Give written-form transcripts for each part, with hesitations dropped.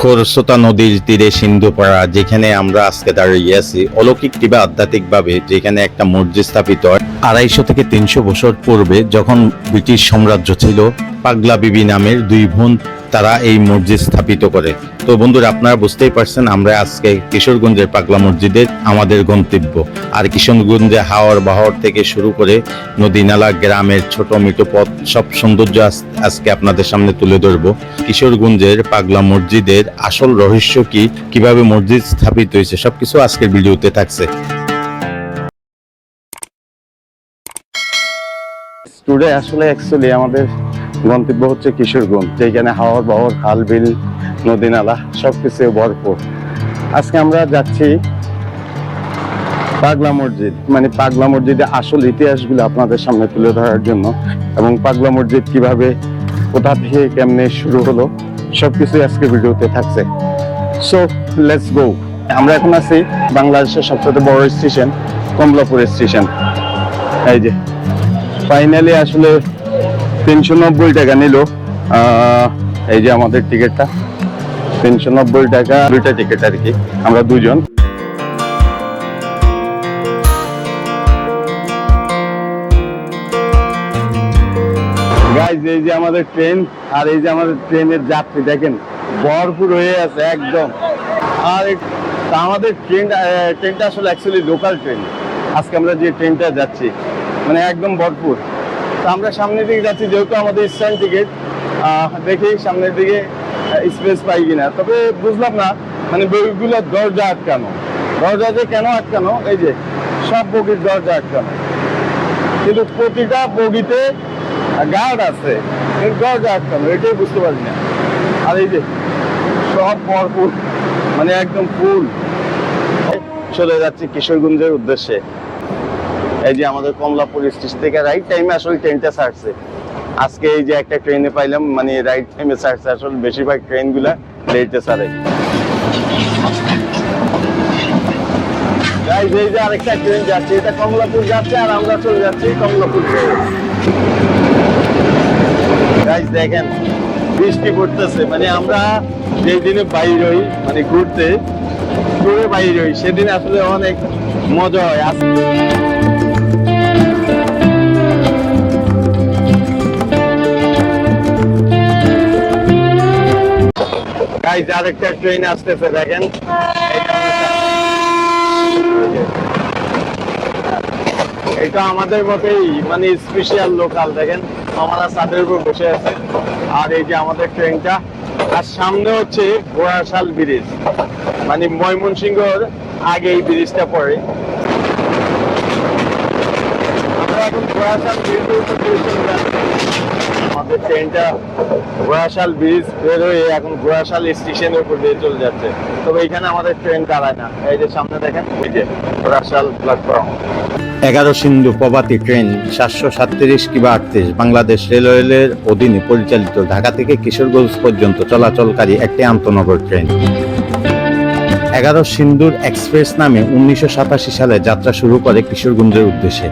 খরস্রোতা নদীর তীরে সিন্ধুপাড়া, যেখানে আমরা আজকে দাঁড়িয়ে আছি, অলৌকিক কিংবা আধ্যাত্মিকভাবে যেখানে একটা মসজিদ স্থাপিত হয় 250 থেকে 300 বছর পূর্বে, যখন ব্রিটিশ সাম্রাজ্য ছিল। পাগলা বিবি নামের দুই বোন তারা এই মসজিদ স্থাপিত করে। তো বন্ধুরা, আপনারা বুঝতেই পারছেন আমরা আজকে কিশোরগঞ্জের পাগলা মসজিদের আমাদের গন্তব্য। আর কিশোরগঞ্জে হাওর বাহর থেকে শুরু করে নদী নালা, গ্রামের ছোট মিটো পথ, সব সৌন্দর্য আজকে আপনাদের সামনে তুলে ধরবো। কিশোরগঞ্জের পাগলা মসজিদের আসল রহস্য কি, কিভাবে মসজিদ স্থাপিত হয়েছে, সবকিছু আজকের ভিডিওতে থাকছে। টুডে আসলে অ্যাকচুয়ালি আমাদের গন্তব্য হচ্ছে কিশোরগঞ্জ, যেখানে হাওর বাহর, খাল বিল, নদী নালা সবকিছু ভরপুর। আজকে আমরা যাচ্ছি পাগলা মসজিদ, মানে পাগলা মসজিদের আসল ইতিহাসগুলো আপনাদের সামনে তুলে ধরার জন্য, এবং পাগলা মসজিদ কিভাবে, কোথা থেকে, কেমনে শুরু হলো, সবকিছু আজকে ভিডিওতে থাকছে। So let's go. আমরা এখন আছি বাংলাদেশের সবচেয়ে বড় স্টেশন, কমলাপুর স্টেশন। এই যে ফাইনালি আসলে 390 টাকা নিল। এই যে আমাদের টিকিটটা 390 টাকা, দুইটা টিকিট আর কি, আমরা দুজন। গাইজ, এই যে আমাদের ট্রেন, আর এই যে আমাদের ট্রেনের যাত্রী দেখেন ভরপুর হয়ে আছে একদম। আর আমাদের ট্রেনটা আসলে অ্যাকচুয়ালি লোকাল ট্রেন। আজকে আমরা যে ট্রেনটা যাচ্ছি মানে একদম ভরপুর। তো আমরা সামনের দিকে যাচ্ছি, যেহেতু আমাদের স্ট্যান্ড টিকিট, দেখি সামনের দিকে স্পেস পাই কিনা। তবে বুঝলাম না, মানে বইগুলোর দরজা আটকানো, দরজা যে কেন আটকানো, এই যে সব বগির দরজা আটকানো, কিন্তু প্রতিটা বগিতে গার্ড আছে, কিন্তু দরজা আটকানো, এটাই বুঝতে পারি না। আর এই যে সব ভরপুর, মানে একদম ফুল। চলে যাচ্ছি কিশোরগঞ্জের উদ্দেশ্যে। এই যে আমাদের কমলাপুর স্টেশন থেকে রাইট টাইমে আসলে ট্রেনটা ছাড়ছে। আজকে এই যে একটা ট্রেনে পাইলাম, মানে রাইট টাইমে ছাড়ছে। আসলে বেশিরভাগ ট্রেনগুলা লেটে ছাড়ে। গাইস, এই যে আরেকটা ট্রেন যাচ্ছে, এটা কমলাপুর যাচ্ছে, আর আমরা চলে যাচ্ছি কমলাপুর। গাইস দেখেন বৃষ্টি পড়তেছে, মানে আমরা যেই দিনে বাইর হই, মানে ঘুরতে বাইর হই, সেদিন আসলে অনেক মজা হয়। গাইস, আরেকটা ট্রেন আসতেছে দেখেন। এটা আমাদের মতোই, মানে স্পেশাল লোকাল। দেখেন আমরা ছাদের উপর বসে আছে, আর এই যে আমাদের ট্রেনটা, আর সামনে হচ্ছে ঘোড়াশাল ব্রিজ, মানে ময়মনসিংহর আগে এই ব্রিজটা পড়ে। আমরা এখন ঘোড়াশাল ব্রিজের উপর দিয়ে চলে যাচ্ছি। আমাদের ট্রেনটা ঘোড়াশাল ব্রিজ বের হয়ে এখন ঘোড়াশাল স্টেশনের উপর দিয়ে চলে যাচ্ছে। তবে এখানে আমাদের ট্রেন দাঁড়ায় না। এই যে সামনে দেখেন, ওই যে ঘোড়াশাল প্ল্যাটফর্ম। 11 সিন্ধু প্রভাতী ট্রেন 737 কিংবা 38 বাংলাদেশ রেলওয়ের অধীনে পরিচালিত ঢাকা থেকে কিশোরগঞ্জ পর্যন্ত চলাচলকারী একটি আন্তনগর ট্রেন। 11 সিন্ধুর এক্সপ্রেস নামে 1987 সালে যাত্রা শুরু করে কিশোরগঞ্জের উদ্দেশ্যে।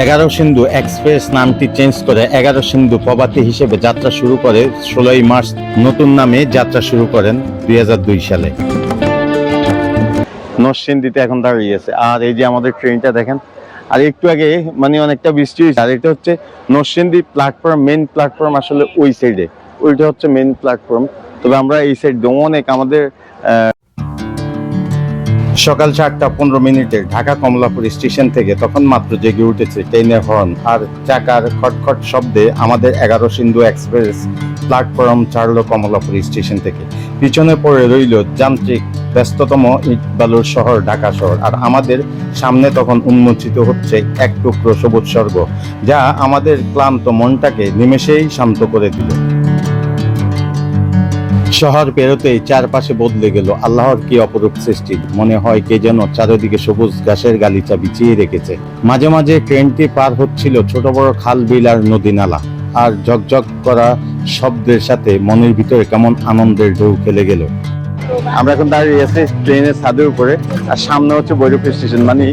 11 সিন্ধু এক্সপ্রেস নামটি চেঞ্জ করে 11 সিন্ধু প্রভাতী হিসেবে যাত্রা শুরু করে 16 মার্চ নতুন নামে যাত্রা শুরু করেন 2002 সালে। নরসিংদীতে এখন দাঁড়িয়েছে। আর এই যে আমাদের ট্রেনটা দেখেন, আর একটু আগে মানে অনেকটা বৃষ্টি হয়েছে। আর এটা হচ্ছে নরসিংদী প্ল্যাটফর্ম, মেইন প্ল্যাটফর্ম আসলে ওই সাইডে, ওইটা হচ্ছে মেইন প্ল্যাটফর্ম। তবে আমরা এই সাইড অনেক, আমাদের সকাল 4:15 ঢাকা কমলাপুর স্টেশন থেকে তখন মাত্র জেগে উঠেছে ট্রেনের হর্ন আর চাকার খটখট শব্দে আমাদের 11 সিন্ধু এক্সপ্রেস প্ল্যাটফর্ম ছাড়লো কমলাপুর স্টেশন থেকে। পিছনে পড়ে রইল যান্ত্রিক ব্যস্ততম ইট বালুর শহর ঢাকা শহর, আর আমাদের সামনে তখন উন্মোচিত হচ্ছে এক টুকরো সবুজ স্বর্গ, যা আমাদের ক্লান্ত মনটাকে নিমেষেই শান্ত করে দিল। শহর পেরোতেই চারপাশে বদলে গেল। আল্লাহর কি অপরূপ সৃষ্টি, মনে হয় কে যেন চারিদিকে সবুজ ঘাসের গালিচা বিছিয়ে রেখেছে। মাঝে মাঝে ট্রেনটি পার হচ্ছিল ছোট বড় খাল বিল আর নদী নালা, আর ঝকঝক করা শব্দের সাথে মনের ভিতরে কেমন আনন্দের ঢেউ খেলে গেল। আমরা এখন দাঁড়িয়ে আছি ট্রেনের ছাদের উপরে, আর সামনে হচ্ছে ভৈরব স্টেশন, মানে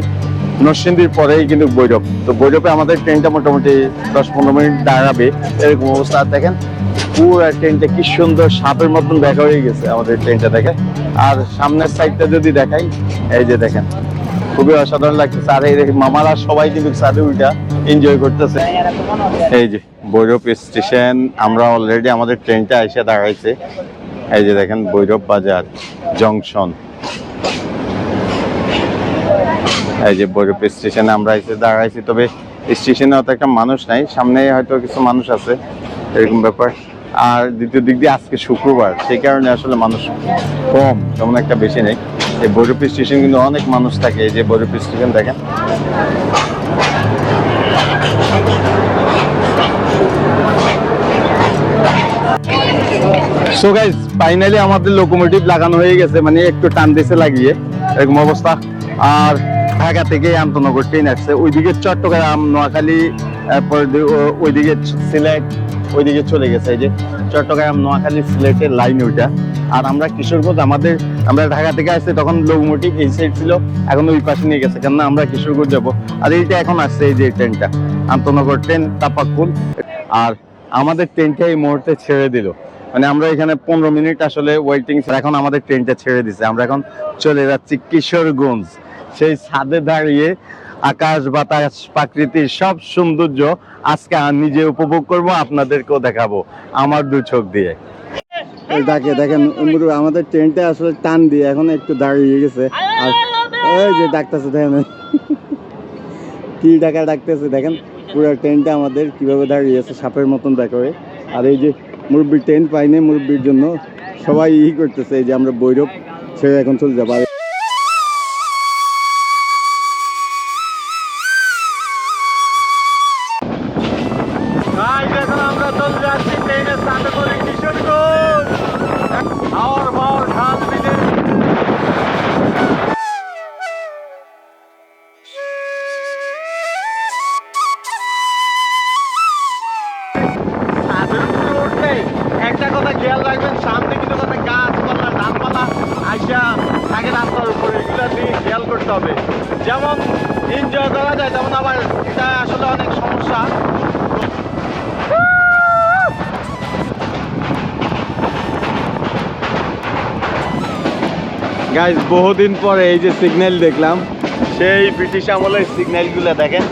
নরসিংদীর পরেই কিন্তু ভৈরব। তো ভৈরবে আমাদের ট্রেনটা মোটামুটি 10-15 মিনিট দাঁড়াবে, এরকম অবস্থা। দেখেন পুরো ট্রেনটা কি সুন্দর সাপের মতন দেখা হয়ে গেছে আমাদের ট্রেনটা দেখে। আর সামনের সাইডটা যদি দেখাই, এই যে দেখেন খুবই অসাধারণ লাগতেছে। আর এই মামারা সবাই কিন্তু সাথে উইটা এনজয় করতেছে। এই যে ভৈরব স্টেশন, আমরা অলরেডি আমাদের ট্রেনটা এসে দাঁড়াইছে। এই যে দেখেন ভৈরব বাজার জংশন। এই যে ভৈরব স্টেশনে আমরা এসে দাঁড়াইছি, তবে স্টেশনে অত একটা মানুষ নাই, সামনে হয়তো কিছু মানুষ আছে এরকম ব্যাপার। আর দ্বিতীয় দিক দিয়ে আজকে শুক্রবার, সেই কারণে আসলে মানুষ কম, তেমন একটা বেশি নেই। এই ভৈরব স্টেশন কিন্তু অনেক মানুষ থাকে। এই যে ভৈরব স্টেশন দেখেন। সো গাইস ফাইনালি আমাদের লোকোমোটিভ লাগানো হয়ে গেছে, মানে একটু টান দিছে লাগিয়ে এরকম অবস্থা। আর ঢাকা থেকে আমতনগর ট্রেন আসছে, ওইদিকে চট্টগ্রাম, নোয়াখালী, তারপর ওইদিকে সিলেট, ওইদিকে চলে গেছে। এই যে চট্টগ্রাম, নোয়াখালী, সিলেটের লাইন ওইটা। আর আমরা কিশোরগঞ্জ, আমরা ঢাকা থেকে আসছি তখন লোকোমোটিভ এই সাইড ছিল, এখন ওই পাশে নিয়ে গেছে, কেননা আমরা কিশোরগঞ্জ যাবো। আর এইটা এখন আসছে, এই যে ট্রেনটা আমতনগর ট্রেন তাপাকুল। আর আমাদের ট্রেনটা এই মুহূর্তে ছেড়ে দিল, মানে আমরা এখানে 15 মিনিট আসলে ওয়েটিং, এখন আমাদের ট্রেনটা ছেড়ে দিছে। আমরা এখন চলে যাচ্ছি কিশোরগঞ্জ। সেই ছাদে দাঁড়িয়ে আকাশ বাতাস প্রাকৃতির সব সৌন্দর্য আজকে নিজে উপভোগ করব, আপনাদেরকেও দেখাবো আমার দু চোখ দিয়ে। ডাকে দেখেন আমাদের ট্রেনটা আসলে টান দিয়ে এখন একটু দাঁড়িয়ে গেছে। আর ওই যে ডাকতেছে দেখেন কি ডাকতেছে দেখেন, পুরো ট্রেনটা আমাদের কিভাবে দাঁড়িয়ে আছে সাপের মতন দেখা হয়ে। আর এই যে মুরব্বীর ট্রেন পাইনি, মুরব্বীর জন্য সবাই করতেছে। এই যে আমরা ভৈরব ছেড়ে এখন চলে যাবো। আমরা চলে যাচ্ছি ট্রেনের সাথে করে কিশোরগঞ্জ। হাওর বাওর খাল বিলে একটা কথা খেয়াল রাখবেন, সামনে কিন্তু মানে গাছপালা ডালপালা আইসা থাকে রাস্তার উপরে, এগুলো দিয়ে খেয়াল করতে হবে। যেমন এনজয় করা যায়, তেমন আবার এটা আসলে অনেক সমস্যা। গাইস বহুদিন পরে এই যে সিগন্যাল দেখলাম, সেই ব্রিটিশ আমলের সিগন্যালগুলো দেখেন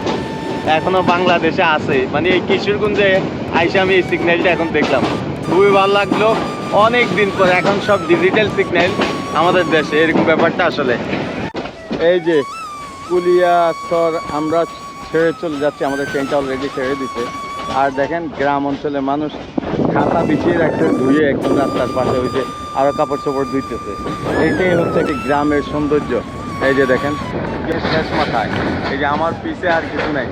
এখনো বাংলাদেশে আছে। মানে এই কিশোরগঞ্জে আইসা আমি এই সিগন্যালটা এখন দেখলাম, খুবই ভালো লাগলো। অনেক দিন পরে এখন সব ডিজিটাল সিগন্যাল আমাদের দেশে, এরকম ব্যাপারটা আসলে। এই যে কুলিয়াচর আমরা ছেড়ে চলে যাচ্ছি, আমাদের ট্রেনটা অলরেডি ছেড়ে দিচ্ছে। আর দেখেন গ্রাম অঞ্চলে মানুষ খাতা বিছিয়ে রাখছে, ধুয়ে একদম রাস্তার পাশে, ওই যে আরো কাপড় চোপড় ধুইতেছে। এটাই হচ্ছে একটি গ্রামের সৌন্দর্য। এই যে দেখেন শেষ মাথায়, এই যে আমার পিছে আর কিছু নাই।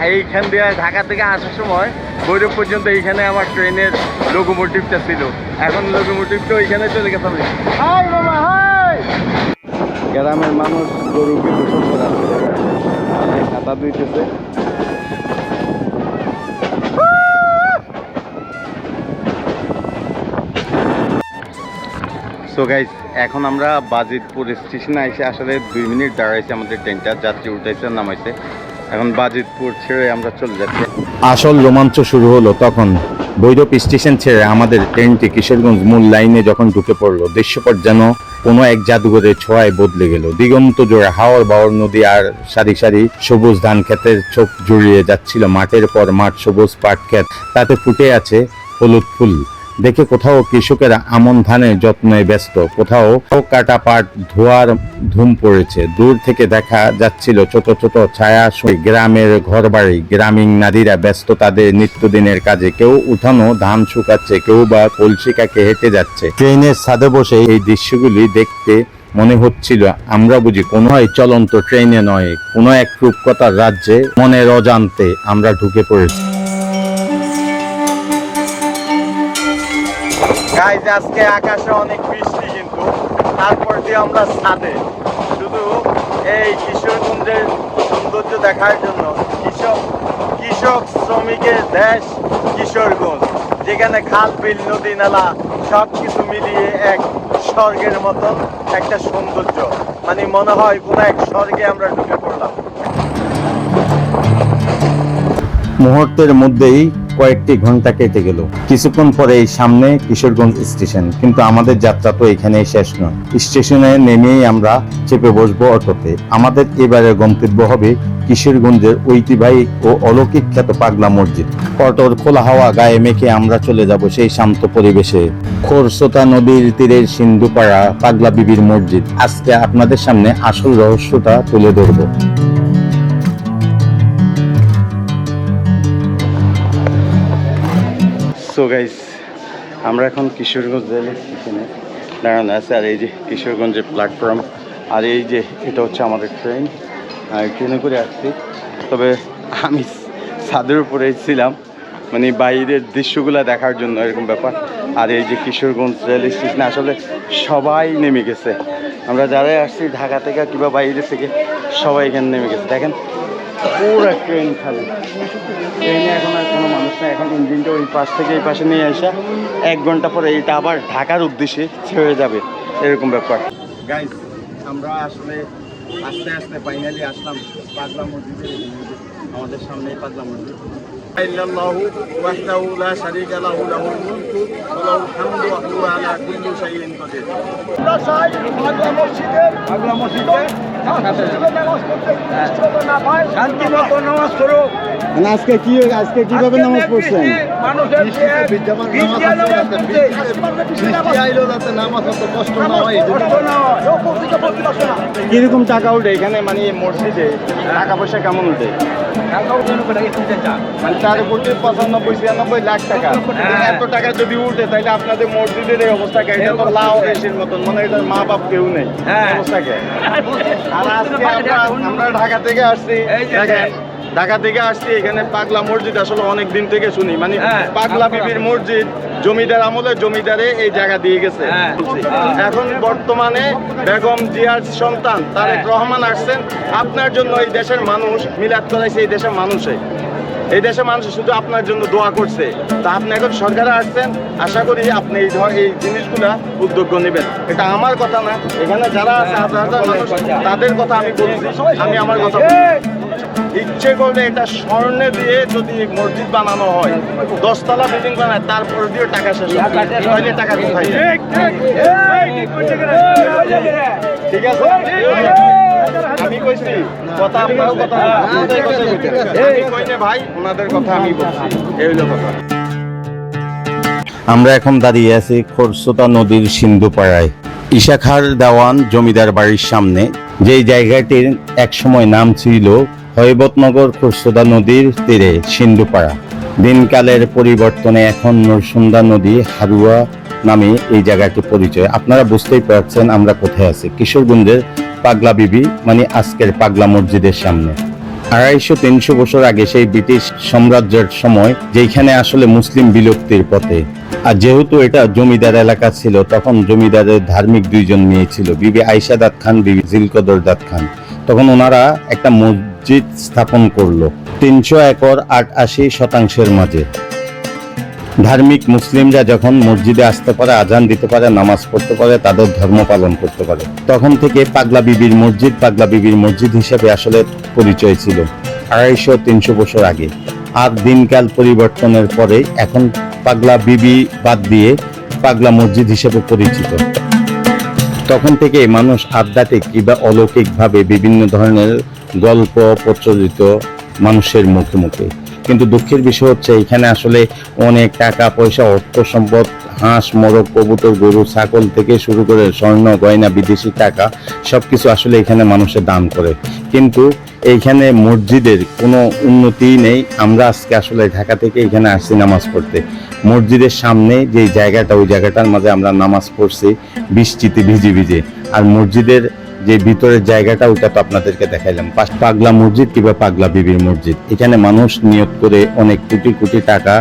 এইখান দিয়ে ঢাকা থেকে আসার সময় ভৈরব পর্যন্ত এইখানে আমার ট্রেনের লোকোমোটিভটা ছিল, এখন লোকোমোটিভটা ওইখানে চলে গেছে। হাই মামা হাই। গ্রামের মানুষ গরুকে গোসল করাচ্ছে, খাতা ধুইতেছে। সো গাইস এখন আমরা বাজিতপুর স্টেশনে এসে আসলে 2 মিনিট দাঁড়াইছে আমাদের ট্রেনটা, যাত্রী উঠাইছে নামাইছে। এখন বাজিতপুর ছেড়ে আমরা চলে যাচ্ছি। আসল রোমাঞ্চ শুরু হলো তখন ভৈরব স্টেশন ছেড়ে আমাদের ট্রেনটি কিশোরগঞ্জ মূল লাইনে যখন ঢুকে পড়লো। দৃশ্যপট যেন কোনো এক জাদুঘরের ছোঁয়ায় বদলে গেল। দিগন্ত জোড়া হাওর বাওর নদী আর সারি সারি সবুজ ধান ক্ষেতের চোখ জুড়িয়ে যাচ্ছিল। মাঠের পর মাঠ, সবুজ পাট ক্ষেত, তাতে ফুটে আছে হলুদ ফুল। দেখে কোথাও কৃষকেরা আমন ধানের যত্নে ব্যস্ত, কোথাও কাটা পাট ধোয়ার ধুম পড়েছে। দূর থেকে দেখা যাচ্ছিল ছোট ছোট ছায়া গ্রামের ঘরবাড়ি, গ্রামীণ নারীরা ব্যস্ত তাদের নিত্যদিনের কাজে। কেউ উঠানো ধান শুকাচ্ছে, কেউ বা কলসিকাকে হেঁটে যাচ্ছে। ট্রেনের ছাদে বসে এই দৃশ্যগুলি দেখতে মনে হচ্ছিল আমরা বুঝি কোনো এক চলন্ত ট্রেনে নয়, কোনো এক রূপকথার রাজ্যে মনের অজান্তে আমরা ঢুকে পড়েছি। গাইজ আজকে আকাশে অনেক বৃষ্টি, কিন্তু তারপর দিয়ে আমরা ছাদে শুধু এই কিশোরগঞ্জের সৌন্দর্য দেখার জন্য। কৃষক শ্রমিকের দেশ কিশোরগঞ্জ, যেখানে খাল বিল নদী নালা সব কিছু মিলিয়ে এক স্বর্গের মতন একটা সৌন্দর্য। মানে মনে হয় কোনো এক স্বর্গে আমরা ঢুকে পড়লাম। মুহূর্তের মধ্যেই কয়েকটি ঘন্টা কেটে গেল। কিছুক্ষণ পরে এই সামনে কিশোরগঞ্জ স্টেশন, কিন্তু আমাদের যাত্রা তো এখানেই শেষ নয়। স্টেশনে নেমেই আমরা চেপে বসবো অটোতে। আমাদের এবারের গন্তব্য হবে কিশোরগঞ্জের ঐতিহ্যবাহী ও অলৌকিক খ্যাত পাগলা মসজিদ। অটোর খোলা হাওয়া গায়ে মেখে আমরা চলে যাব সেই শান্ত পরিবেশে। খরস্রোতা নদীর তীরের সিন্ধুপাড়া পাগলা বিবির মসজিদ। আজকে আপনাদের সামনে আসল রহস্যটা তুলে ধরব। সো গাইস, আমরা এখন কিশোরগঞ্জ রেল স্টেশনে দাঁড়ানো আছে। আর এই যে কিশোরগঞ্জের প্ল্যাটফর্ম, আর এই যে এটা হচ্ছে আমাদের ট্রেন। আর ট্রেনে করে আসছি, তবে আমি ছাদের উপরে ছিলাম মানে বাইরের দৃশ্যগুলো দেখার জন্য, এরকম ব্যাপার। আর এই যে কিশোরগঞ্জ রেল স্টেশনে আসলে সবাই নেমে গেছে। আমরা যারাই আসছি ঢাকা থেকে কিংবা বাইরে থেকে সবাই এখানে নেমে গেছে। দেখেন পুরো ট্রেন খালি, ট্রেনে এখন আর কোনো মানুষ নেই। এখন ইঞ্জিনটা ওই পাশ থেকে এই পাশে নিয়ে আসা, 1 ঘন্টা পরে এইটা আবার ঢাকার উদ্দেশ্যে ছেড়ে যাবে, এরকম ব্যাপার। গাইস, আমরা আসলে আস্তে আস্তে ফাইনালি আসলাম পাগলা মসজিদের। আমাদের সামনে পাগলা মসজিদ। ইল্লাল্লাহু ওয়াহদাহু লা শারীকা লাহু লাহুল মুলকু ওয়া লাহুল হামদু ওয়া হুয়া আলা কুল্লি শাইইন কাদির। আমরা চাই পাগলা মসজিদে নামাজ পড়তে না ভাই, শান্তি মতো নামাজ পড়ো। মানে আজকে কিভাবে নামাজ পড়ছেন? মানুষের বিদ্যমান নামাজ আছে, বৃষ্টি আইলো যাতে নামাজ অত কষ্ট না হয়। কিরকম টাকা উঠে এখানে, মানে মসজিদে টাকা পয়সা কেমন উঠে? মানে 4,95,96,96 লাখ টাকা। এত টাকা যদি উঠে তাহলে আপনাদের মসজিদের এই অবস্থাকে, এটা তো লাও দেশের মতন, মানে এটার মা বাপ কেউ নেই অবস্থাকে। আর আজকে আমরা ঢাকা থেকে আসছি, ঢাকা থেকে আসছি এখানে পাগলা মসজিদ আসলে অনেক দিন থেকে শুনি, মানে পাগলা বিবির মসজিদ জমিদার আমলে জমিদারে এই জায়গা দিয়ে গেছে। এখন বর্তমানে বেগম জিয়ার সন্তান তারেক রহমান আসছেন, আপনার জন্য এই দেশের মানুষ মিলাদ করাইছে। এই দেশের মানুষ শুধু আপনার জন্য দোয়া করছে। তা আপনি এখন সরকারে আসছেন, আশা করি আপনি এই জিনিসগুলা উদ্যোগ নেবেন। এটা আমার কথা না, এখানে যারা আছে হাজার হাজার মানুষ, তাদের কথা আমি বলছি। আমি আমার কথা ইচ্ছে করলে এটা স্বর্ণে দিয়ে যদি মসজিদ বানানো হয়, 10 তলা বিল্ডিং বানায়, তারপর দিয়ে টাকা শেষ হবে, টাকা কোথায়? ঠিক আছে, আমি কইছি কথা, আপনারও কথা, আপনাদের কথা আমি কইনে ভাই, ওনাদের কথা আমি বলছি, এই হলো কথা। আমরা এখন দাঁড়িয়ে আছি খরস্রোতা নদীর সিন্ধুপাড়ায়, ইশাখার দেওয়ান জমিদার বাড়ির সামনে। যেই জায়গাটির একসময় নাম ছিল হৈবতনগর খরস্রোতা নদীর তীরে সিন্ধুপাড়া। দিনকালের পরিবর্তনে এখন নরসুন্দা নদী হারুয়া নামে এই জায়গাটি পরিচয়। আপনারা বুঝতেই পারছেন আমরা কোথায় আছি, কিশোরগঞ্জের পাগলা বিবি মানে আজকের পাগলা মসজিদের সামনে। 250-300 বছর আগে সেই ব্রিটিশ সাম্রাজ্যের সময়, যেখানে আসলে মুসলিম বিলুপ্তির পথে। আর যেহেতু এটা জমিদার এলাকা ছিল, তখন জমিদারের ধার্মিক 2জন মেয়ে ছিল, বিবি আয়েশা দাদ খান, বিবি জিলকদর দাদ খান। তখন ওনারা একটা মসজিদ স্থাপন করলো 300 একর 88% মাঝে। ধার্মিক মুসলিমরা যখন মসজিদে আসতে পারে, আজান দিতে পারে, নামাজ পড়তে পারে, তাদের ধর্ম পালন করতে পারে, তখন থেকে পাগলা বিবির মসজিদ হিসেবে আসলে পরিচয় ছিল 250-300 বছর আগে। আর দিনকাল পরিবর্তনের পরে এখন পাগলা বিবি বাদ দিয়ে পাগলা মসজিদ হিসেবে পরিচিত। তখন থেকে মানুষ আধ্যাত্মিক কিংবা অলৌকিকভাবে বিভিন্ন ধরনের গল্প প্রচলিত মানুষের মুখে মুখে। কিন্তু দুঃখের বিষয় হচ্ছে এখানে আসলে অনেক টাকা পয়সা, অর্থ সম্পদ, হাঁস, মোরগ, কবুতর, গরু, ছাগল থেকে শুরু করে স্বর্ণ গয়না, বিদেশি টাকা সবকিছু আসলে এখানে মানুষে দান করে। কিন্তু এইখানে মসজিদের কোনো উন্নতি নেই। আমরা আজকে আসলে ঢাকা থেকে এখানে আসছি নামাজ পড়তে। মসজিদের সামনে যে জায়গাটা, ওই জায়গাটার মাঝে আমরা নামাজ পড়ছি বৃষ্টিতে ভিজে ভিজে। আর মসজিদের যে ভিতরের জায়গাটা, ওটা তো আপনাদেরকে দেখাইলাম। পাগলা মসজিদ কিংবা পাগলা বিবির মসজিদ, এখানে মানুষ নিয়ত করে অনেক কোটি কোটি টাকা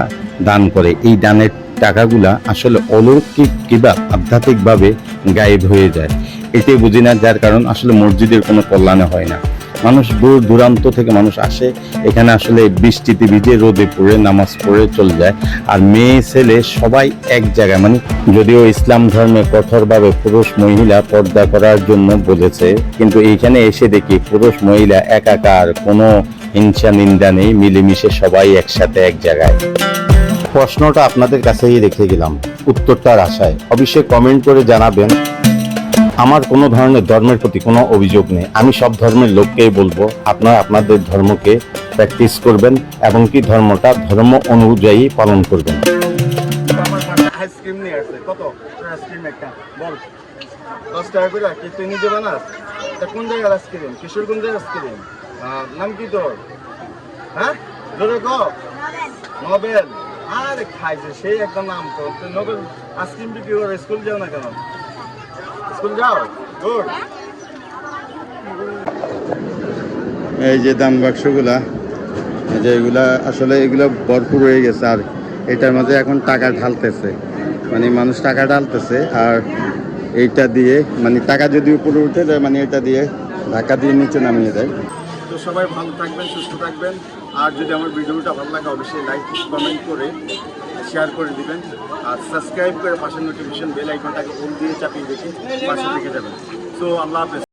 দান করে। এই দানের টাকাগুলা আসলে অলৌকিক কিংবা আধ্যাত্মিকভাবে গায়েব হয়ে যায়। এটাই বুঝি না, যার কারণ আসলে মসজিদের কোনো কল্যাণে হয় না। মানুষ দূর দূরান্ত থেকে মানুষ আসে এখানে, আসলে বৃষ্টিতে ভিজে রোদে পড়ে নামাজ পড়ে চলে যায়। আর মেয়ে ছেলে সবাই এক জায়গায়, মানে যদিও ইসলাম ধর্মে কঠোরভাবে পুরুষ মহিলা পর্দা করার জন্য বলেছে, কিন্তু এইখানে এসে দেখি পুরুষ মহিলা একাকার, কোনো হিংসা নিন্দা নেই, মিলেমিশে সবাই একসাথে এক জায়গায়। প্রশ্নটা আপনাদের কাছেই রেখে গেলাম, উত্তরটার আশায় অবশ্যই কমেন্ট করে জানাবেন। আমার কোনো ধরনের ধর্মের প্রতি কোনো অভিযোগ নেই, আমি সব ধর্মের লোককেই বলবো আপনারা আপনাদের ধর্মকে প্র্যাকটিস করবেন এবং কি ধর্মটা ধর্ম অনুযায়ী পালন করবেন। আইসক্রিম নিয়ে আসছে, কত আইসক্রিম একটা বল? 10 টাকা করে। কি তুই নিজে বানাস? এটা কোন জায়গার আইসক্রিম? কিশোরগঞ্জের আইসক্রিম। নাম কি তোর? হ্যাঁ, জোরে কর। নোবেল। আরে খাইছে সেই একদম নাম তো। তুই নোবেল আইসক্রিম বিক্রি করে স্কুল যাও না কেন? স্কুল যাও? গুড। এই যে দাম বাক্সগুলা, এই যে এগুলা আসলে এগুলো ভরপুর হয়ে গেছে, আর এটার মধ্যে এখন টাকা ঢালতেছে, মানে মানুষ টাকা ঢালতেছে, আর এইটা দিয়ে মানে টাকা যদি উপরে উঠে যায় মানে এটা দিয়ে ধাক্কা দিয়ে নিচে নামিয়ে দেয়। তো সবাই ভালো থাকবেন, সুস্থ থাকবেন, আর যদি আমার ভিডিওটা ভালো লাগে অবশ্যই লাইক কমেন্ট করে শেয়ার করে দিবেন, আর সাবস্ক্রাইব করে পাশের নোটিফিকেশন বেল আইকনটাকে অল দিয়ে চাপিয়ে রেখে পাশে থেকে যাবেন। তো আল্লাহ হাফেজ।